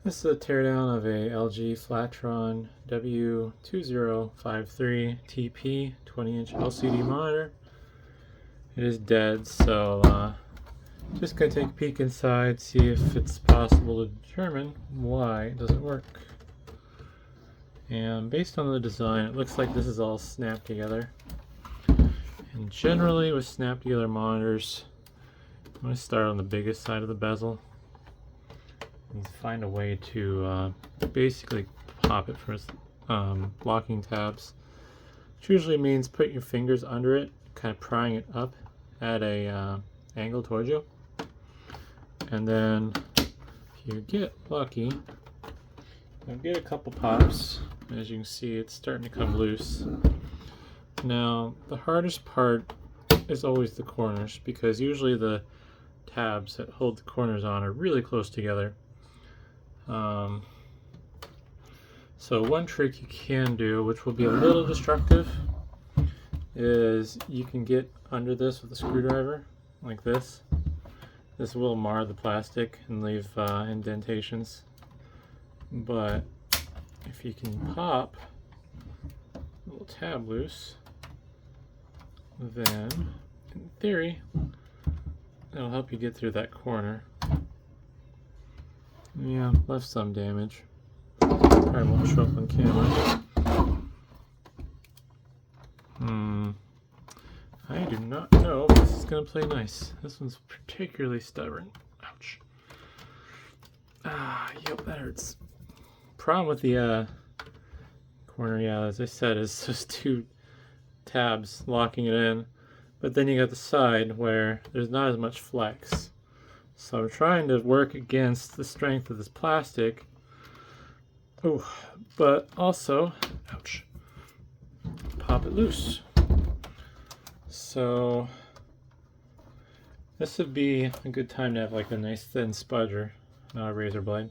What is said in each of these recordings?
This is a teardown of a LG Flatron W2053TP 20-inch LCD monitor. It is dead, so just gonna take a peek inside, see if it's possible to determine why it doesn't work. And based on the design, it looks like this is all snapped together. And generally with snapped together monitors, I'm going to start on the biggest side of the bezel and find a way to basically pop it from its locking tabs, which usually means put your fingers under it, kind of prying it up at a angle towards you, and then if you get lucky, you'll get a couple pops. As you can see, it's starting to come loose. Now the hardest part is always the corners, because usually the tabs that hold the corners on are really close together. So one trick you can do, which will be a little destructive, is you can get under this with a screwdriver like this. This will mar the plastic and leave indentations, but if you can pop a little tab loose, then in theory it'll help you get through that corner. Yeah, left some damage. Probably won't show up on camera. I do not know if this is going to play nice. This one's particularly stubborn. Ouch. Yep, that hurts. Problem with the corner, yeah, as I said, is just two tabs locking it in. But then you got the side where there's not as much flex. So I'm trying to work against the strength of this plastic. Oh, but also, ouch, pop it loose. So this would be a good time to have like a nice thin spudger, not a razor blade.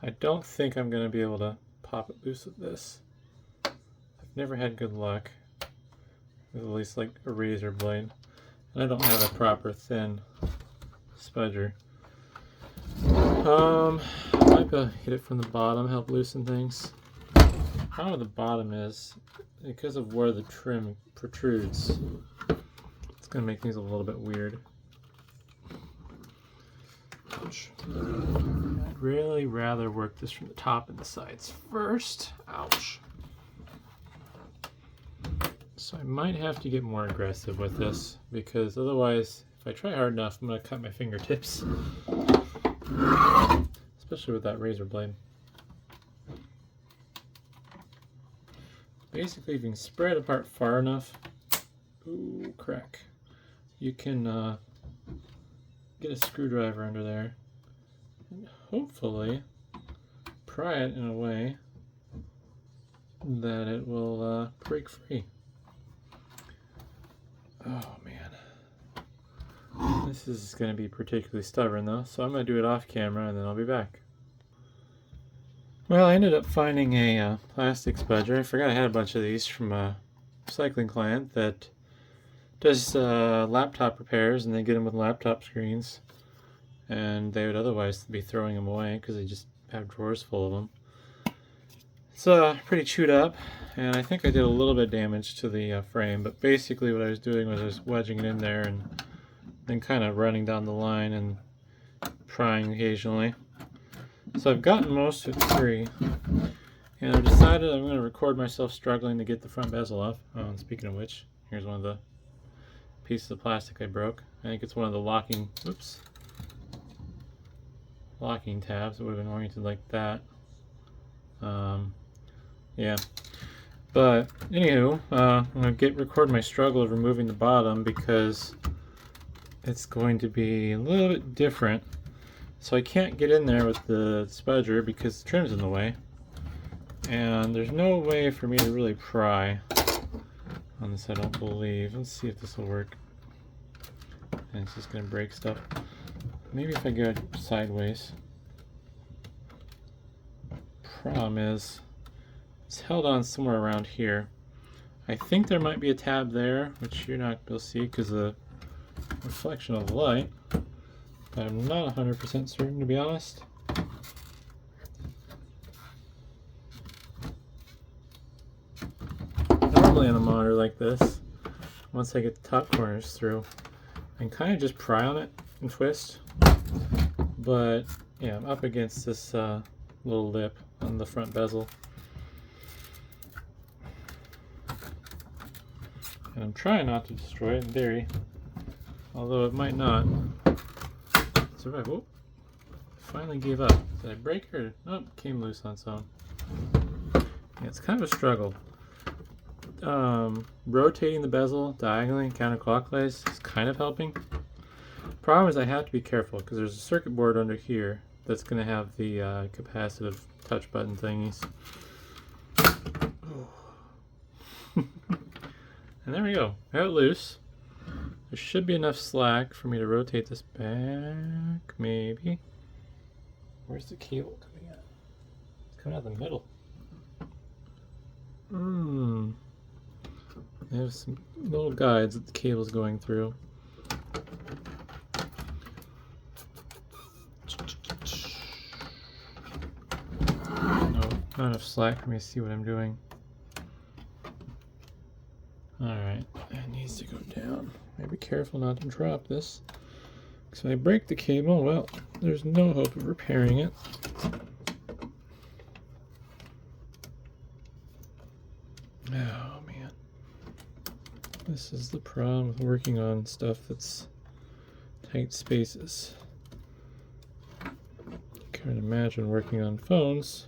I don't think I'm going to be able to pop it loose with this. I've never had good luck with at least like a razor blade. And I don't have a proper thin spudger. I might be able to hit it from the bottom, help loosen things. The problem with the bottom is, because of where the trim protrudes, it's going to make things a little bit weird. Ouch. I'd really rather work this from the top and the sides first. Ouch. So I might have to get more aggressive with this, because otherwise, if I try hard enough, I'm going to cut my fingertips. Especially with that razor blade. Basically, if you can spread apart far enough, ooh, crack, you can get a screwdriver under there and hopefully pry it in a way that it will break free. Oh man, this is going to be particularly stubborn though, so I'm going to do it off camera and then I'll be back. Well, I ended up finding a plastic spudger. I forgot I had a bunch of these from a recycling client that does laptop repairs, and they get them with laptop screens, and they would otherwise be throwing them away because they just have drawers full of them. It's pretty chewed up, and I think I did a little bit of damage to the frame, but basically what I was doing was I was wedging it in there and then kind of running down the line and prying occasionally. So I've gotten most of it free, and I've decided I'm going to record myself struggling to get the front bezel off. Oh, and speaking of which, here's one of the pieces of plastic I broke. I think it's one of the locking tabs. It would have been oriented like that. Yeah. But anywho, I'm going to record my struggle of removing the bottom, because it's going to be a little bit different. So I can't get in there with the spudger because the trim's in the way, and there's no way for me to really pry on this, I don't believe. Let's see if this will work. And it's just going to break stuff. Maybe if I go sideways. Problem is, it's held on somewhere around here. I think there might be a tab there, which you're not going to see because of the reflection of the light. But I'm not 100% certain, to be honest. normally on a monitor like this, once I get the top corners through, and kind of just pry on it and twist. But yeah, I'm up against this little lip on the front bezel. And I'm trying not to destroy it in theory, although it might not survive. Oh, finally gave up. Did I break her? Oh, came loose on its own. Yeah, it's kind of a struggle. Rotating the bezel diagonally and counterclockwise is kind of helping. Problem is I have to be careful because there's a circuit board under here that's going to have the capacitive touch button thingies. And there we go. Out loose. There should be enough slack for me to rotate this back, maybe. Where's the cable coming out? It's coming out the middle. There's some little guides that the cable's going through. No, not enough slack for me to see what I'm doing. Alright, it needs to go down. Be careful not to drop this. Because if I break the cable, well, there's no hope of repairing it. Oh man. This is the problem with working on stuff that's tight spaces. Can't imagine working on phones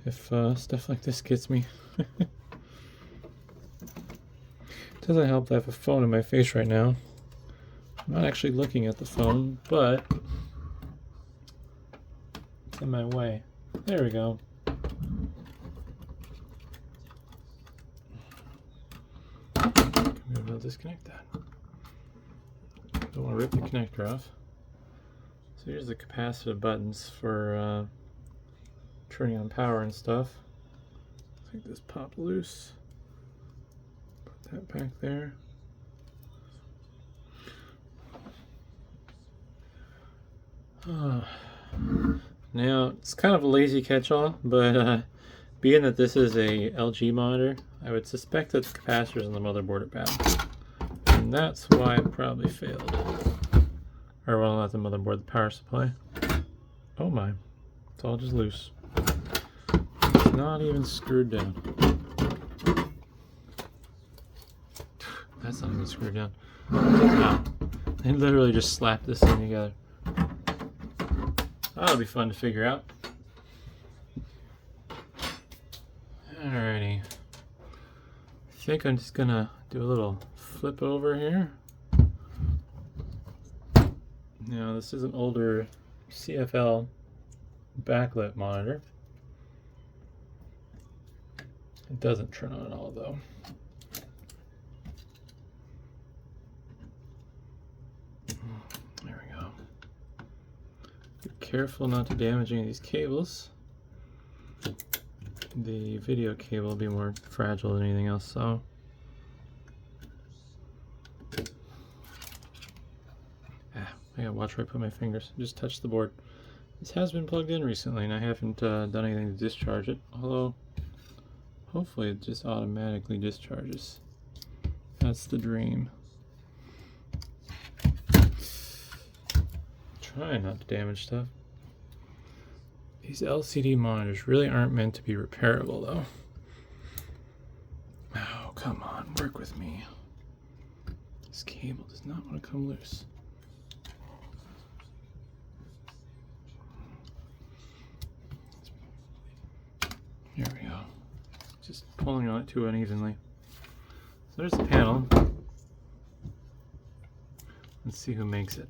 if stuff like this gets me. Doesn't help that I have a phone in my face right now. I'm not actually looking at the phone, but it's in my way. There we go. Maybe I'll disconnect that. Don't want to rip the connector off. So here's the capacitive buttons for turning on power and stuff. I think this popped loose. That back there. Now it's kind of a lazy catch-all, but being that this is a LG monitor, I would suspect that the capacitors on the motherboard are bad, and that's why it probably failed. Or well, not the motherboard, the power supply. Oh my, it's all just loose. It's not even screwed down. That's not even screwed down. Wow. They literally just slapped this thing together. That'll be fun to figure out. Alrighty. I think I'm just gonna do a little flip over here. Now this is an older CFL backlit monitor. It doesn't turn on at all though. There we go. Be careful not to damage any of these cables. The video cable will be more fragile than anything else, so. I gotta watch where I put my fingers. Just touch the board. This has been plugged in recently and I haven't done anything to discharge it, although hopefully it just automatically discharges. That's the dream. Try not to damage stuff. These LCD monitors really aren't meant to be repairable though. Oh, come on, work with me. This cable does not want to come loose. Here we go. Just pulling on it too unevenly. So there's the panel. Let's see who makes it.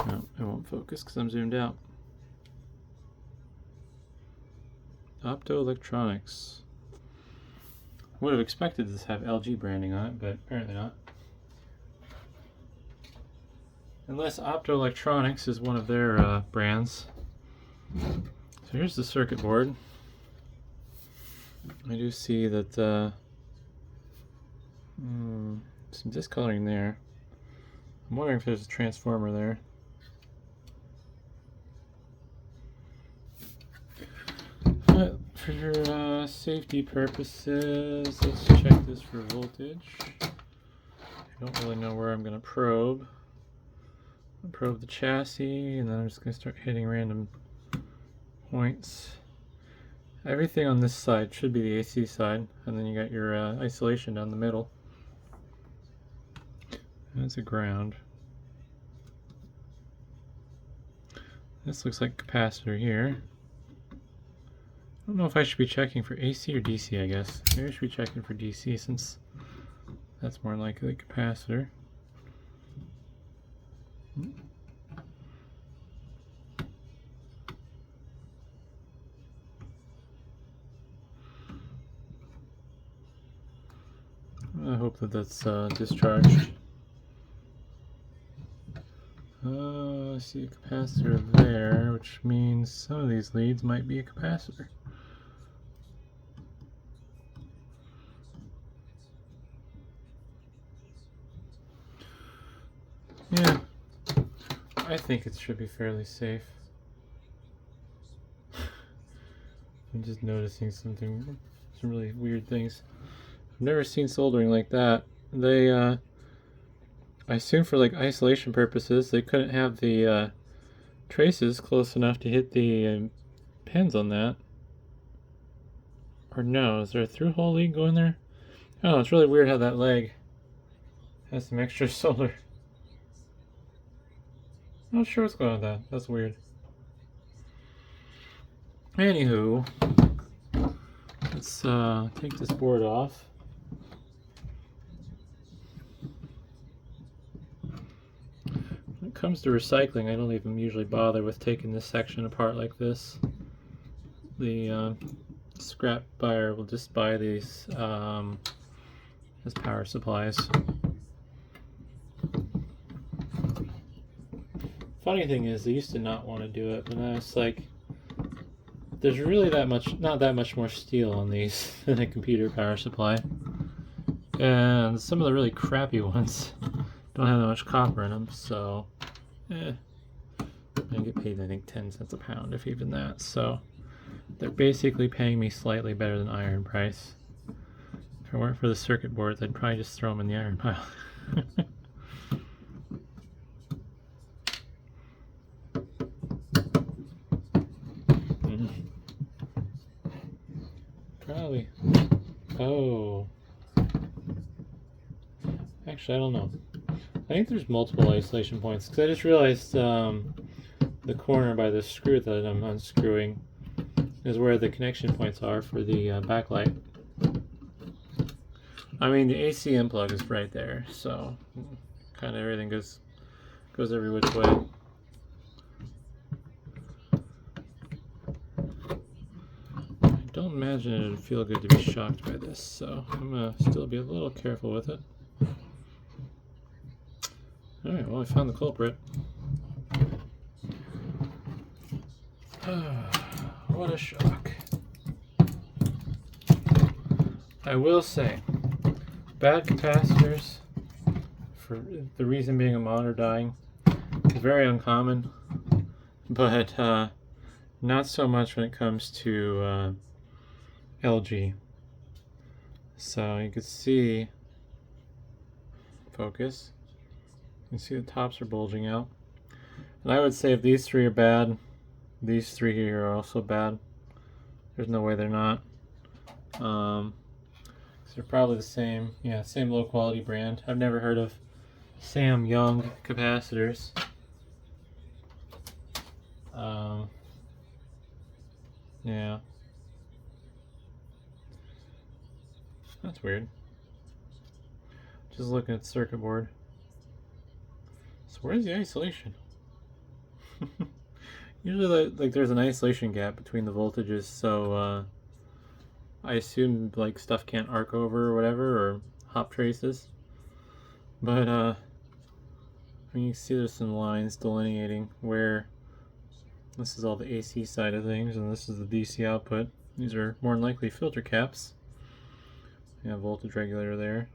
No, it won't focus because I'm zoomed out. Optoelectronics. Would have expected this to have LG branding on it, but apparently not. Unless Optoelectronics is one of their brands. So here's the circuit board. I do see that some discoloring there. I'm wondering if there's a transformer there. For safety purposes, let's check this for voltage. I don't really know where I'm going to probe. I'll probe the chassis, and then I'm just going to start hitting random points. Everything on this side should be the AC side, and then you got your isolation down the middle. That's a ground. This looks like capacitor here. I don't know if I should be checking for AC or DC, I guess. Maybe I should be checking for DC since that's more likely capacitor. I hope that that's discharged. I see a capacitor there, which means some of these leads might be a capacitor. Yeah, I think it should be fairly safe. I'm just noticing some really weird things. I've never seen soldering like that. They, I assume for like isolation purposes, they couldn't have the traces close enough to hit the pins on that. Or no, is there a through-hole lead going there? Oh, it's really weird how that leg has some extra solder. Not sure what's going on with that. That's weird. Anywho, let's take this board off. When it comes to recycling, I don't even usually bother with taking this section apart like this. The scrap buyer will just buy these as power supplies. Funny thing is, they used to not want to do it, but now it's like there's really not that much more steel on these than a computer power supply, and some of the really crappy ones don't have that much copper in them, so I get paid I think 10 cents a pound, if even that. So they're basically paying me slightly better than iron price. If it weren't for the circuit boards, I'd probably just throw them in the iron pile. Probably. Oh. Actually, I don't know. I think there's multiple isolation points, because I just realized the corner by the screw that I'm unscrewing is where the connection points are for the backlight. I mean, the AC in plug is right there, so kind of everything goes every which way. I don't imagine it would feel good to be shocked by this, so I'm gonna still be a little careful with it. Alright, well, I found the culprit. What a shock. I will say, bad capacitors, for the reason being a monitor dying, is very uncommon, but not so much when it comes to LG. So you can see, focus, you can see the tops are bulging out. And I would say if these three are bad, these three here are also bad. There's no way they're not. They're probably the same, same low quality brand. I've never heard of Sam Young capacitors. Yeah. That's weird. Just looking at the circuit board. So where's the isolation? Usually like there's an isolation gap between the voltages, so I assume like stuff can't arc over or whatever, or hop traces. But I mean, you can see there's some lines delineating where this is all the AC side of things, and this is the DC output. These are more than likely filter caps. You have voltage regulator there,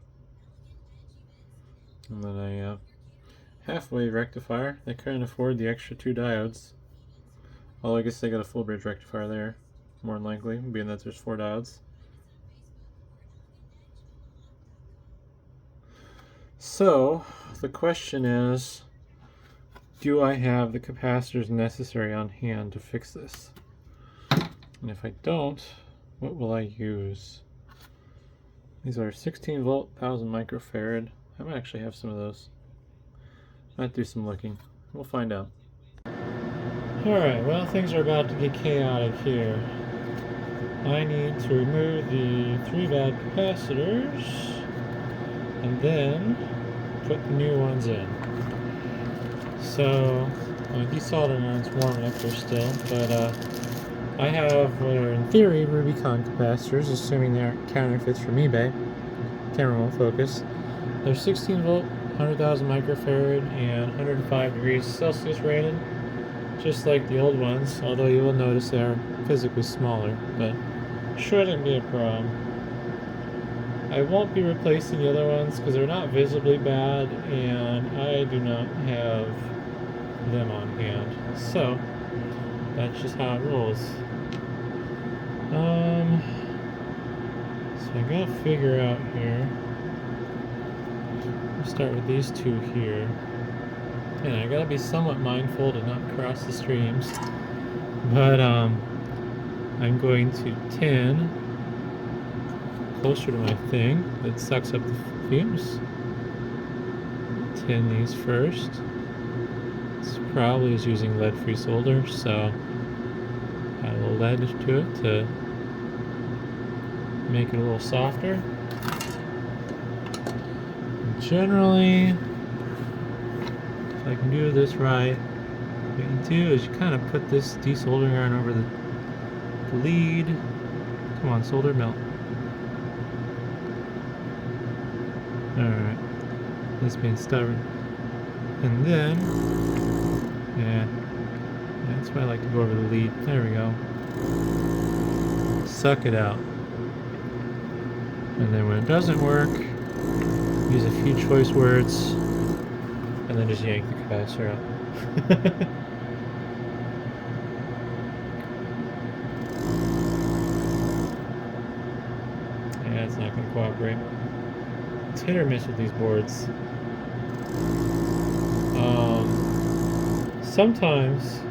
and then a half-wave rectifier. They couldn't afford the extra 2 diodes. Although I guess they got a full bridge rectifier there. more than likely, being that there's 4 diodes. So the question is, do I have the capacitors necessary on hand to fix this? And if I don't, what will I use? These are 16 volt, 1000 microfarad. I might actually have some of those. Might do some looking. We'll find out. Alright, well, things are about to get chaotic here. I need to remove the 3 bad capacitors and then put the new ones in. So, desoldering iron's warming up there still, but I have what are in theory Rubycon capacitors, assuming they aren't counterfeits from eBay. Camera won't focus. They're 16 volt, 100,000 microfarad, and 105 degrees Celsius rated, just like the old ones, although you will notice they are physically smaller, but shouldn't be a problem. I won't be replacing the other ones because they're not visibly bad, and I do not have them on hand. So, that's just how it rolls. So I gotta figure out here. I'll start with these 2 here. And I gotta be somewhat mindful to not cross the streams. But I'm going to tin closer to my thing that sucks up the fumes. Tin these first. This probably is using lead-free solder, so add a little lead to it to make it a little softer. And generally, if I can do this right, what you do is you kind of put this desoldering iron over the lead. Come on, solder, melt. Alright, this being stubborn. And then, yeah, that's why I like to go over the lead. There we go. Suck it out. And then when it doesn't work, use a few choice words, and then just yank the capacitor out. Yeah, it's not going to cooperate. It's hit or miss with these boards. Sometimes,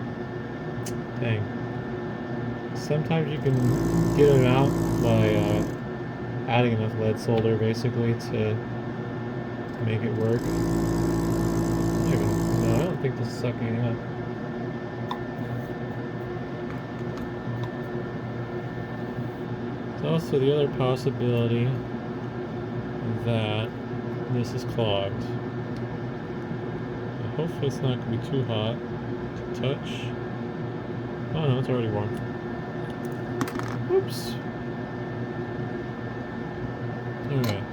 sometimes you can get it out by adding enough lead solder basically to make it work. No, I don't think this is sucking it up. There's also the other possibility that this is clogged. Hopefully it's not going to be too hot to touch. Oh no, it's already warm. Oops. Alright.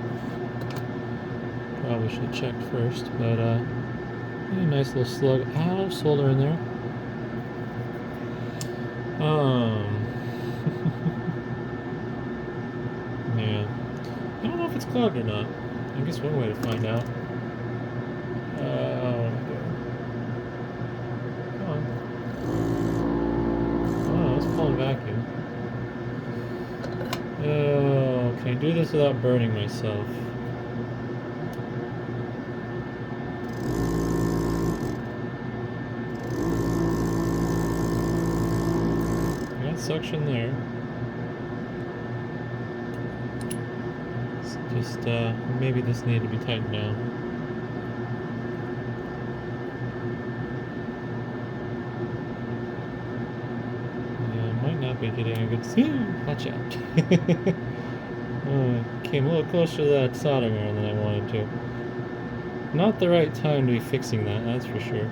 Probably should have checked first, but a nice little slug of solder in there. Man. I don't know if it's clogged or not. I guess one way to find out. Vacuum. Oh, can I do this without burning myself? I got suction there. It's just, maybe this needed to be tightened down. Be getting a good watch out. Came a little closer to that soldering iron than I wanted to. Not the right time to be fixing that, that's for sure.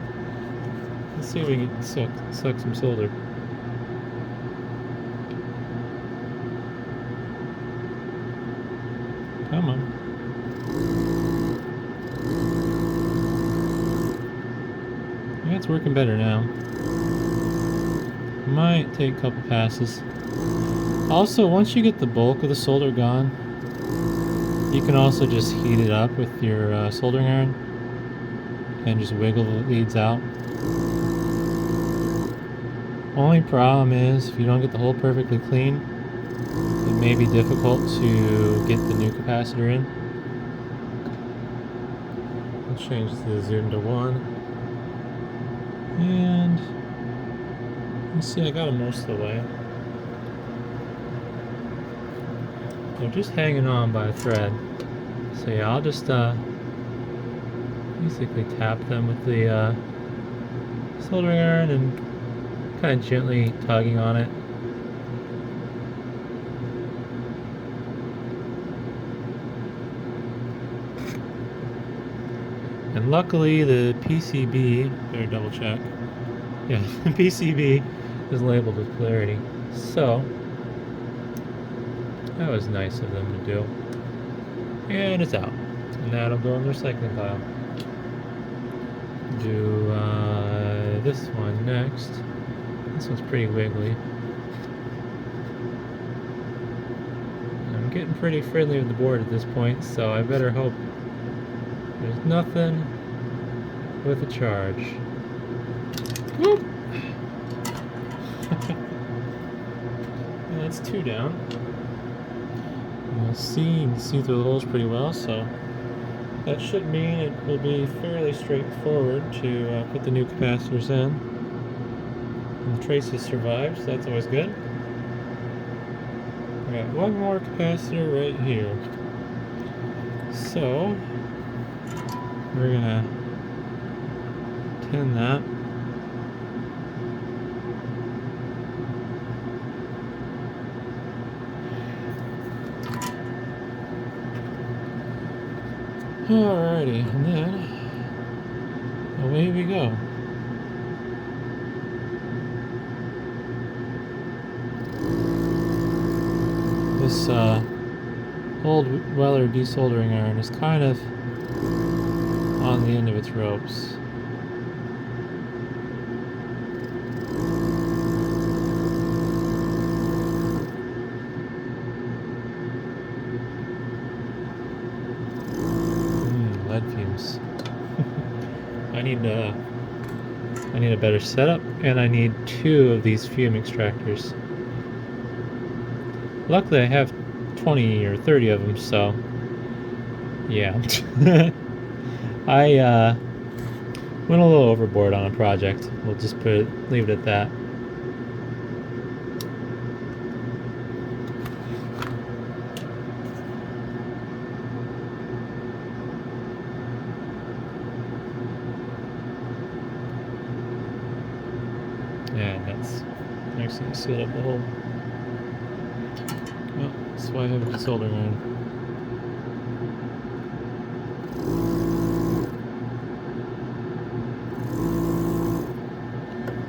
Let's see if we can suck some solder. Come on. Yeah, it's working better now. Might take a couple passes. Also, once you get the bulk of the solder gone, you can also just heat it up with your soldering iron and just wiggle the leads out. Only problem is if you don't get the hole perfectly clean, it may be difficult to get the new capacitor in. I'll change the zoom to 1. And you see I got them most of the way. They're just hanging on by a thread. So yeah, I'll just basically tap them with the soldering iron and kind of gently tugging on it. And luckily the PCB, better double check, yeah, the PCB is labeled with clarity. So, that was nice of them to do. And it's out. And that'll go in the recycling pile. Do this one next. This one's pretty wiggly. I'm getting pretty friendly with the board at this point, so I better hope there's nothing with a charge. Whoop! That's 2 down. You can see through the holes pretty well, so that should mean it will be fairly straightforward to put the new capacitors in. And the traces survived, so that's always good. I got one more capacitor right here. So we're gonna tin that. Alrighty, and then away we go. This old Weller desoldering iron is kind of on the end of its ropes. Lead fumes. I need a better setup, and I need 2 of these fume extractors. Luckily I have 20 or 30 of them, so yeah. I went a little overboard on a project. We'll just leave it at that. Yeah, that's actually sealed up the hole. Well, that's why I have a soldering iron.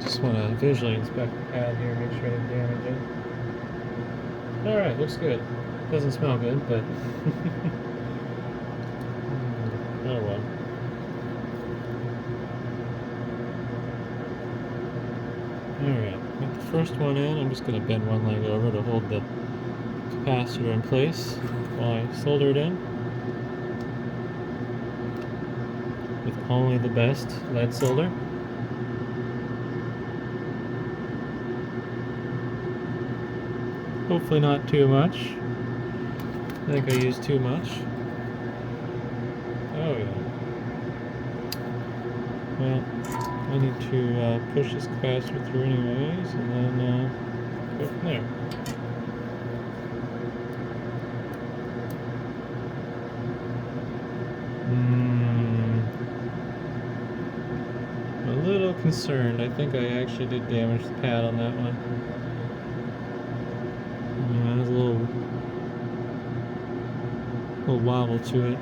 Just want to visually inspect the pad here, make sure I didn't damage it. Alright, looks good. Doesn't smell good, but oh well. Alright, with the first one in, I'm just going to bend one leg over to hold the capacitor in place while I solder it in with only the best lead solder. Hopefully not too much. I think I used too much. Oh yeah. Well, I need to push this capacitor through anyways, and then go from there. A little concerned. I think I actually did damage the pad on that one. Yeah, there's a little wobble to it.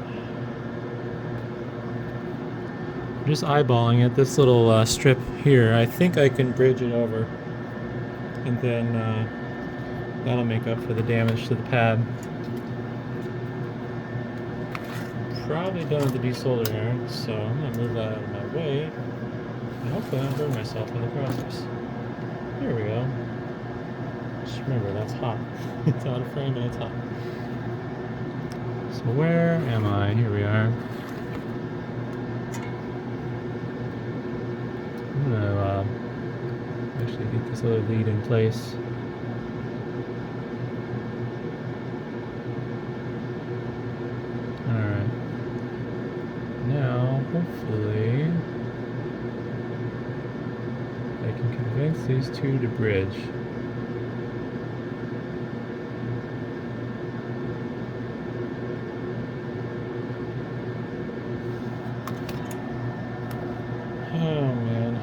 Just eyeballing it, this little strip here, I think I can bridge it over, and then that'll make up for the damage to the pad. Probably done with the desoldering iron, so I'm going to move that out of my way, and hopefully I don't burn myself in the process. There we go. Just remember, that's hot. It's out of frame and it's hot. So where am I? Here we are. I'm going to actually get this other lead in place. Alright. Now, hopefully, I can convince these two to bridge. Oh man.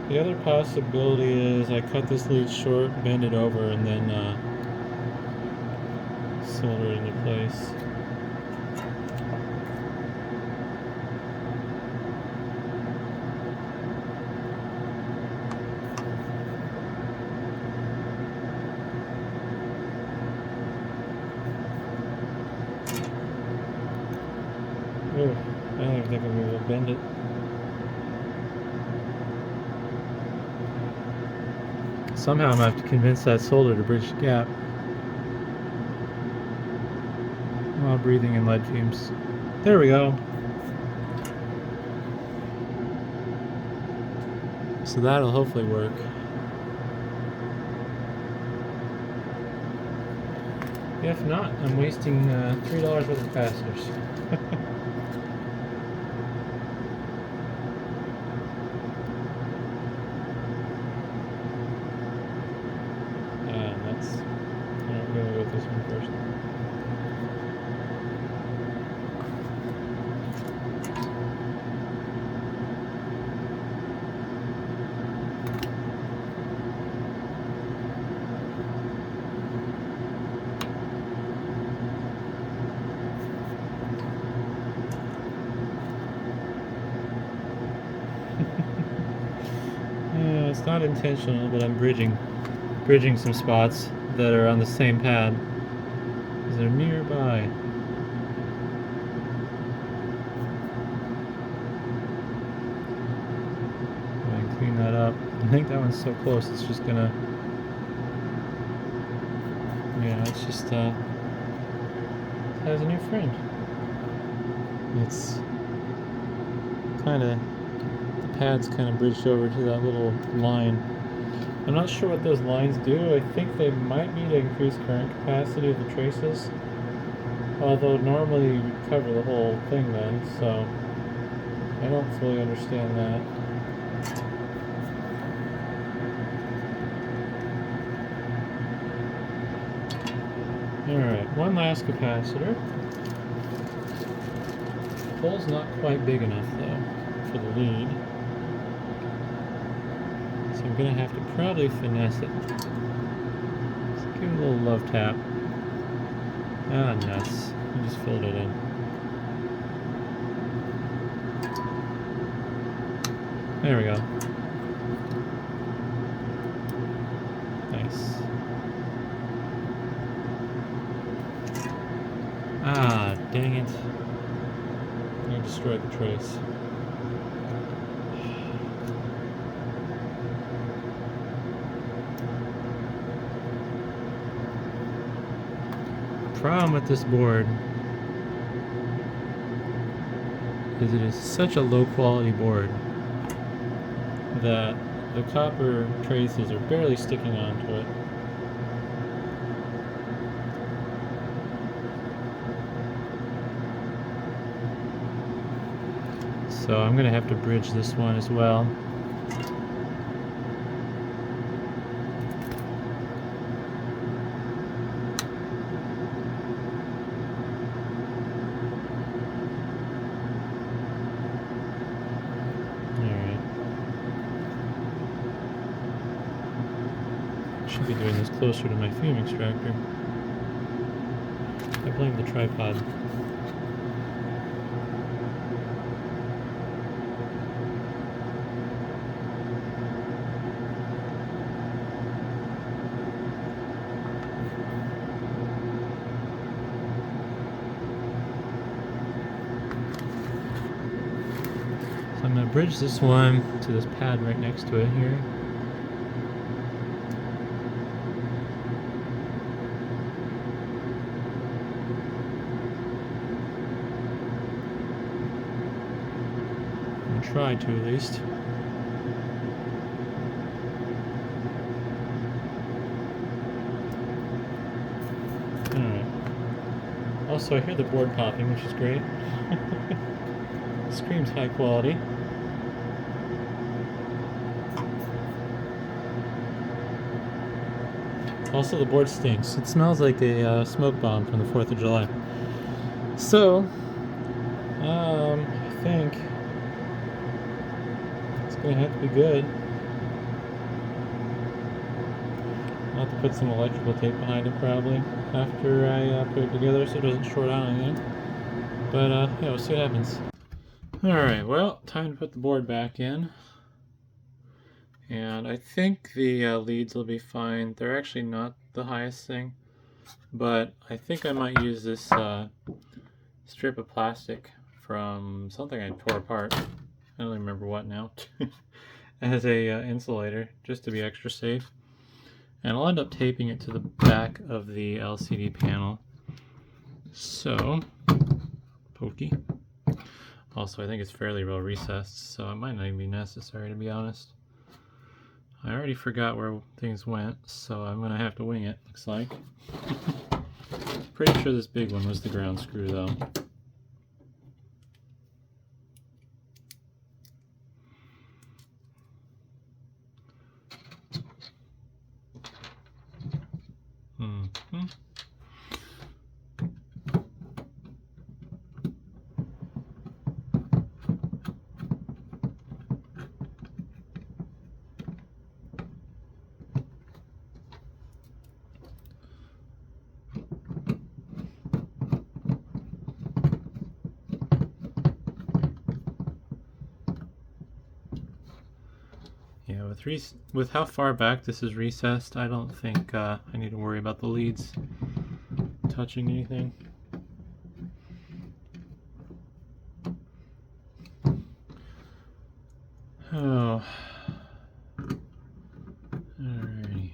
The other possibility is I cut this lead short, bend it over, and then solder it into place. Ooh, I don't even think I'm going to be able to bend it. Somehow I'm going to have to convince that solder to bridge the gap while breathing in lead fumes. There we go. So that'll hopefully work. If not, I'm wasting $3 worth of capacitors. I'm going to go with this one first. It's not intentional, but I'm bridging some spots that are on the same pad because they're nearby. Go ahead and clean that up. I think that one's so close it's just gonna, yeah, it's just has a new friend. It's kind of, the pad's kind of bridged over to that little line. I'm not sure what those lines do. I think they might be to increase current capacity of the traces, although normally you would cover the whole thing then, so I don't fully understand that. Alright, one last capacitor. The hole's not quite big enough though for the lead. So I'm going to have to probably finesse it. Let's give it a little love tap. Ah, nuts. I just filled it in. There we go. Nice. Ah, dang it. I destroyed the trace. Problem with this board is it is such a low quality board that the copper traces are barely sticking onto it. So I'm going to have to bridge this one as well. Should be doing this closer to my fume extractor. I blame the tripod. So I'm going to bridge this one to this pad right next to it here. Try to at least. Also, I hear the board popping, which is great. Screams high quality. Also, the board stinks. It smells like a smoke bomb from the 4th of July. So, I think it's going to have to be good. I'll have to put some electrical tape behind it probably after I put it together so it doesn't short out anything. But yeah, we'll see what happens. Alright, well, time to put the board back in. And I think the leads will be fine. They're actually not the highest thing, but I think I might use this strip of plastic from something I tore apart. I don't remember what now. As a insulator, just to be extra safe. And I'll end up taping it to the back of the LCD panel. So, pokey. Also, I think it's fairly well recessed, so it might not even be necessary, to be honest. I already forgot where things went, so I'm going to have to wing it, looks like. Pretty sure this big one was the ground screw, though. Mm-hmm. Yeah, with how far back this is recessed, I don't think I need to worry about the leads touching anything. Oh. Alrighty.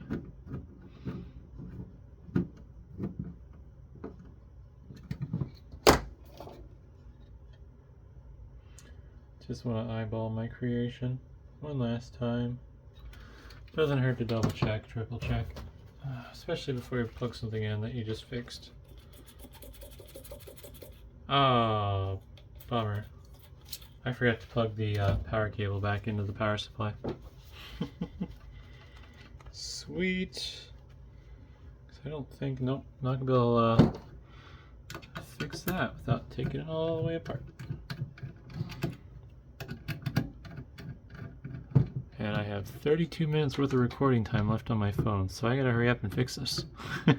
Just want to eyeball my creation one last time. Doesn't hurt to double check, triple check, especially before you plug something in that you just fixed. Oh, bummer. I forgot to plug the power cable back into the power supply. Sweet. I don't think, nope, not gonna be able to fix that without taking it all the way apart. And I have 32 minutes worth of recording time left on my phone, so I gotta hurry up and fix this. I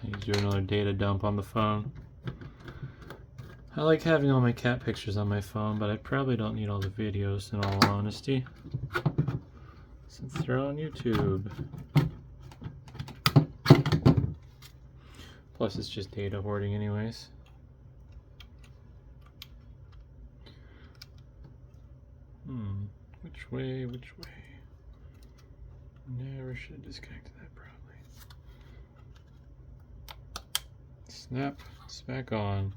need to do another data dump on the phone. I like having all my cat pictures on my phone, but I probably don't need all the videos in all honesty, since they're on YouTube. Plus it's just data hoarding anyways. Which way, which way? Never should have disconnected that probably. Snap, it's back on.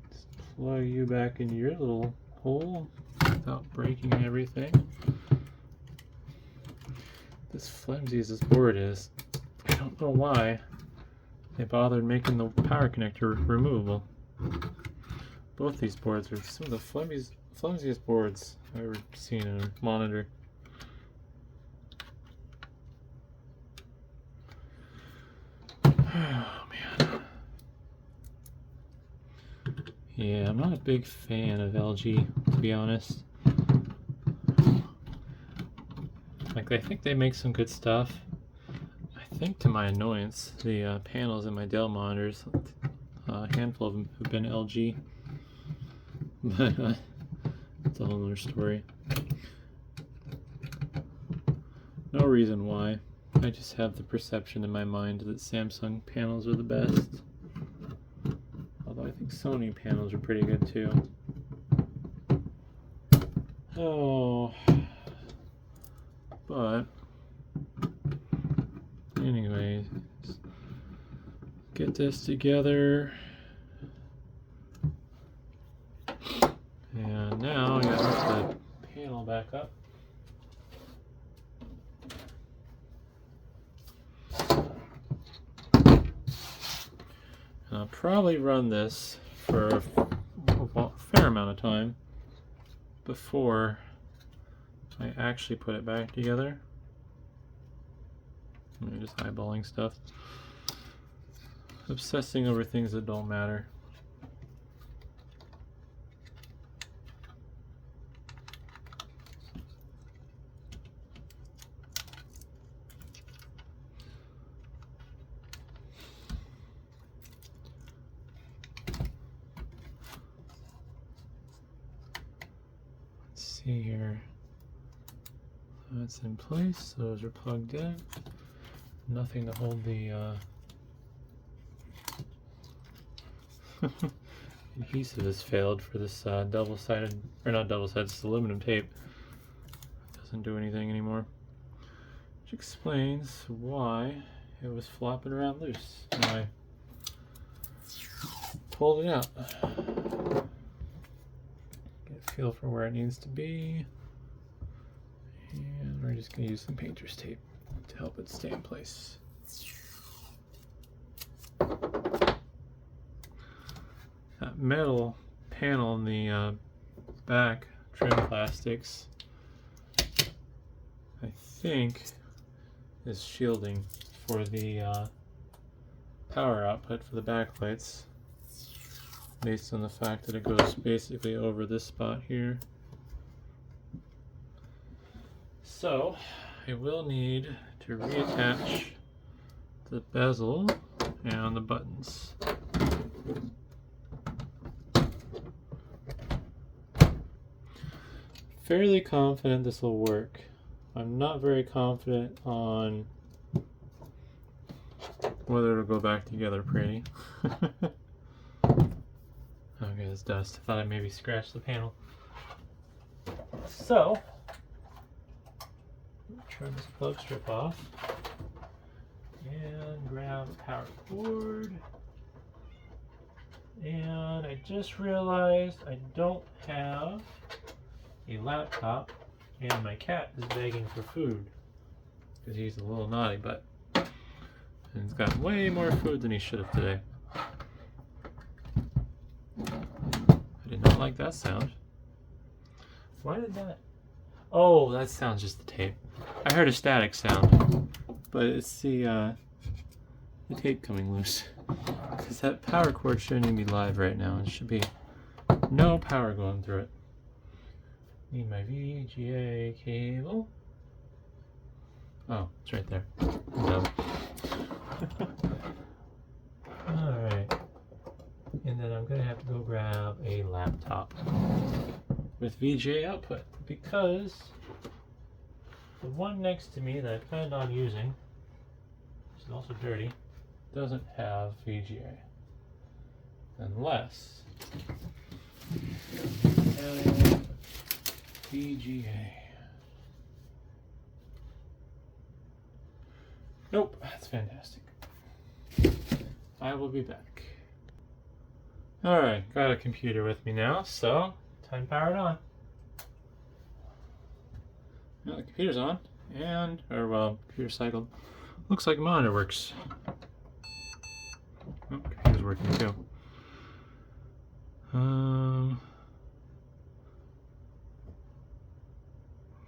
Let's plug you back into your little hole without breaking everything. As flimsy as this board is, I don't know why they bothered making the power connector removable. Both these boards are some of the flimsiest boards I've ever seen in a monitor. Oh man. Yeah, I'm not a big fan of LG, to be honest. Like, I think they make some good stuff. I think, to my annoyance, the panels in my Dell monitors, a handful of them have been LG. But it's a whole other story. No reason why. I just have the perception in my mind that Samsung panels are the best. Although I think Sony panels are pretty good too. Oh. But anyways, get this together. And now I gotta lift the panel back up. And I'll probably run this for a fair amount of time before I actually put it back together. I'm just eyeballing stuff. Obsessing over things that don't matter. See here, that's in place, those are plugged in, nothing to hold the adhesive has failed for this double-sided, or not double-sided, it's aluminum tape. It doesn't do anything anymore, which explains why it was flopping around loose when I pulled it out. Feel for where it needs to be, and we're just going to use some painter's tape to help it stay in place. That metal panel in the back trim plastics, I think, is shielding for the power output for the backlights, based on the fact that it goes basically over this spot here. So I will need to reattach the bezel and the buttons. Fairly confident this will work. I'm not very confident on whether it'll go back together pretty. Okay, it's dust. I thought I maybe scratched the panel. So, turn this plug strip off and grab a power cord. And I just realized I don't have a laptop, and my cat is begging for food because he's a little naughty, but and he's got way more food than he should have today. I did not like that sound. Why did that? Oh, that sounds just the tape. I heard a static sound, but it's the tape coming loose. Because that power cord shouldn't even be live right now. It should be no power going through it. Need my VGA cable. Oh, it's right there. No. Alright. And then I'm going to have to go grab a laptop with VGA output, because the one next to me that I planned on using, which is also dirty, doesn't have VGA. Unless VGA. Nope, that's fantastic. I will be back. Alright, got a computer with me now, so time to power it on. Now the computer's on, and, or well, computer cycled. Looks like monitor works. Oh, computer's working too.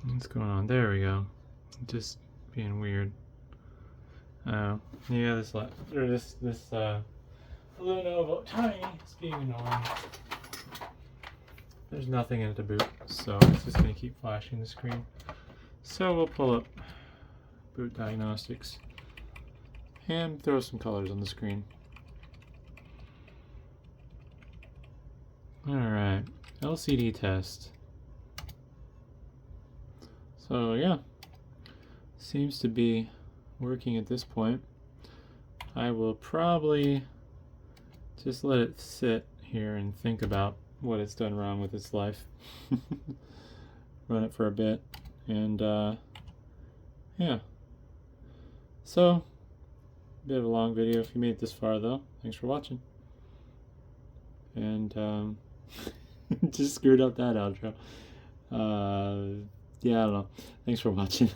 What's going on? There we go. Just being weird. Oh, yeah, this Lenovo Tiny is being annoying. There's nothing in it to boot, so it's just going to keep flashing the screen. So we'll pull up boot diagnostics and throw some colors on the screen. Alright, LCD test. So yeah, seems to be working at this point. I will probably just let it sit here and think about what it's done wrong with its life. Run it for a bit, and yeah. So, a bit of a long video if you made it this far though. Thanks for watching. And Just screwed up that outro. Yeah, I don't know. Thanks for watching.